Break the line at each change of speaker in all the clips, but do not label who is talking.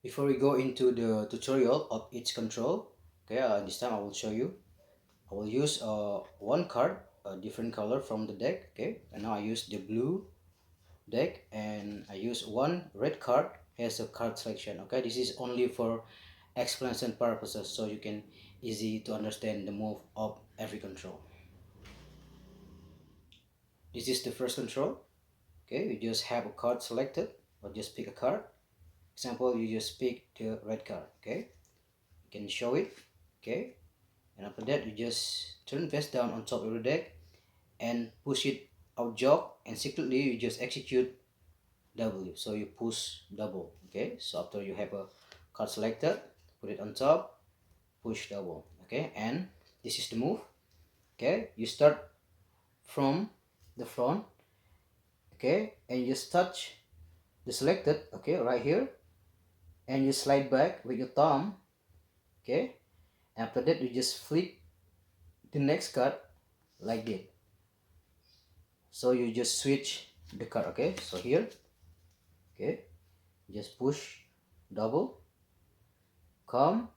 Before we go into the tutorial of each control, okay, this time I will show you. I will use one card, a different color from the deck, okay, and now I use the blue deck and I use one red card as a card selection, okay. This is only for explanation purposes, so you can easy to understand the move of every control. This is the first control, okay. You just have a card selected or just pick a card. Example, you just pick the red card, okay. You can show it, okay, and after that you just turn face down on top of the deck and push it out jog, and secretly you just execute W, so you push double, okay. So after you have a card selected, put it on top, push double, okay, and this is the move, okay. You start from the front, okay, and you just touch the selected, okay, right here, and you slide back with your thumb, okay. After that you just flip the next card like this, so you just switch the card, okay. So here, okay, just push double, come,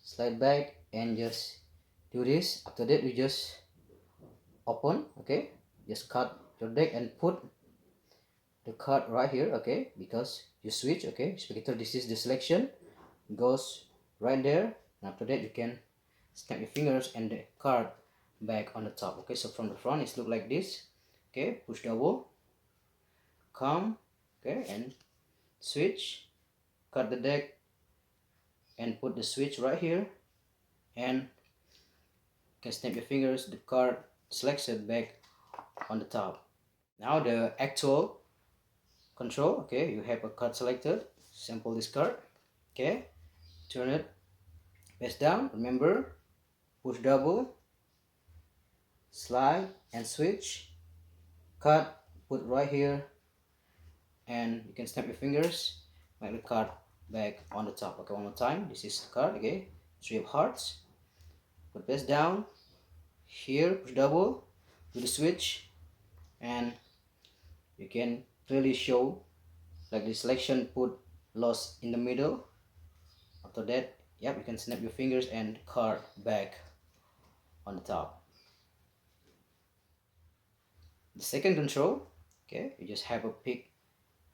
slide back, and just do this. After that you just open, okay, just cut your deck and put the card right here, okay, because you switch, okay. Spectator, this is the selection, goes right there, and after that you can snap your fingers and the card back on the top, okay. So from the front it look like this, okay. Push double, come, okay, and switch, cut the deck and put the switch right here, and you can snap your fingers, the card selected back on the top. Now the actual control, okay, you have a card selected, sample this card, okay, turn it face down, remember, push double, slide and switch, cut, put right here, and you can snap your fingers, make the card back on the top, okay. One more time, this is the card, okay, 3 of hearts, put face down, here, push double, do the switch, and you can clearly show like the selection put lost in the middle. After that, yep, you can snap your fingers and card back on the top. The second control, okay, you just have a pick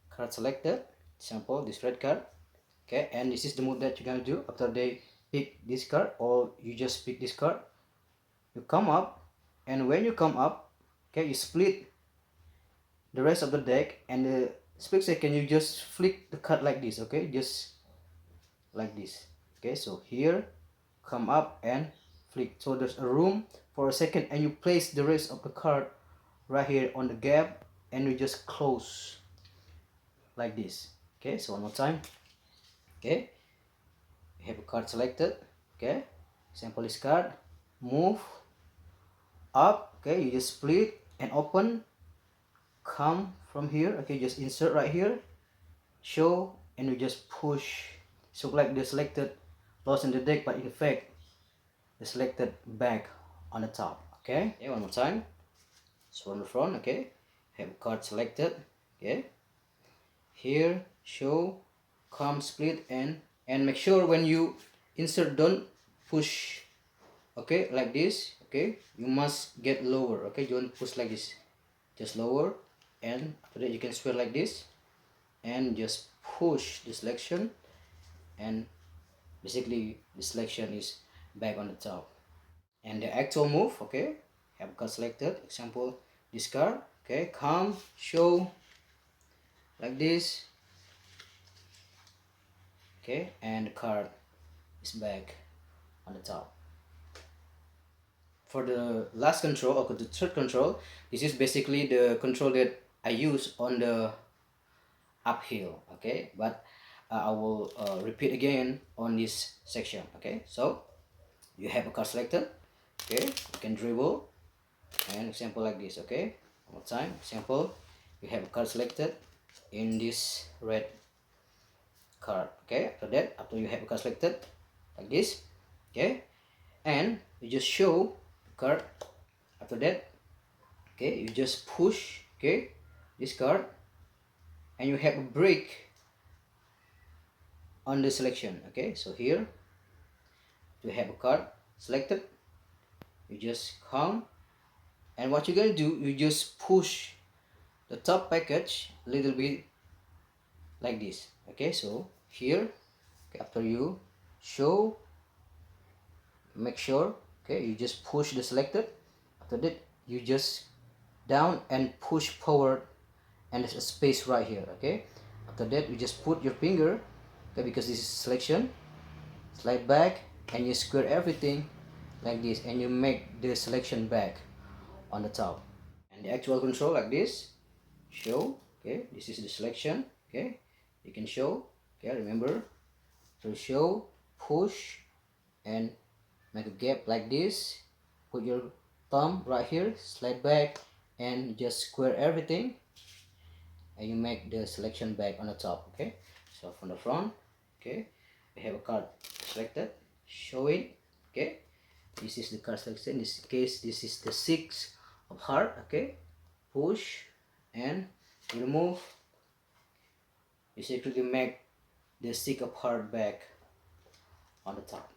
card selected, example this red card, okay, and this is the move that you're gonna do after they pick this card, or you just pick this card. You come up, and when you come up, okay, you split the rest of the deck, and the split second you just flick the card like this, okay, just like this, okay. So here, come up and flick, so there's a room for a second, and you place the rest of the card right here on the gap, and you just close like this, okay. So one more time, okay, you have a card selected, okay, sample this card, move up, okay, you just split and open, come from here, okay, just insert right here, show, and you just push, so like the selected lost in the deck, but in fact the selected back on the top, okay. Okay, one more time, so on the front, okay, have card selected, okay, here, show, come, split, and make sure when you insert, don't push, okay, like this, okay. You must get lower, okay, don't push like this, just lower, and after that you can swirl like this and just push the selection, and basically the selection is back on the top. And the actual move, okay, have card selected, example this card, okay, come, show, like this, okay, and the card is back on the top. For the last control, or the third control, this is basically the control that I use on the uphill, okay, but I will repeat again on this section, okay. So you have a card selected, okay, you can dribble, and example like this, okay. One more time, example, you have a card selected in this red card, okay. After that, after you have a card selected like this, okay, and you just show the card. After that, okay, you just push, okay, this card, and you have a break on the selection. Okay, so here to have a card selected, you just come, and what you're gonna do, you just push the top package a little bit like this. Okay, so here, okay, after you show, make sure, okay, you just push the selected. After that, you just down and push forward, and there's a space right here. Okay, after that, you just put your finger, okay, because this is selection, slide back, and you square everything like this, and you make the selection back on the top. And the actual control like this, show, okay, this is the selection. Okay, you can show, okay, remember to show, push, and make a gap like this, put your thumb right here, slide back, and just square everything, and you make the selection back on the top. Okay, so from the front, okay, we have a card selected, show it. Okay, this is the card selection. In this case, this is the 6 of heart. Okay, push and remove. You secretly make the 6 of heart back on the top.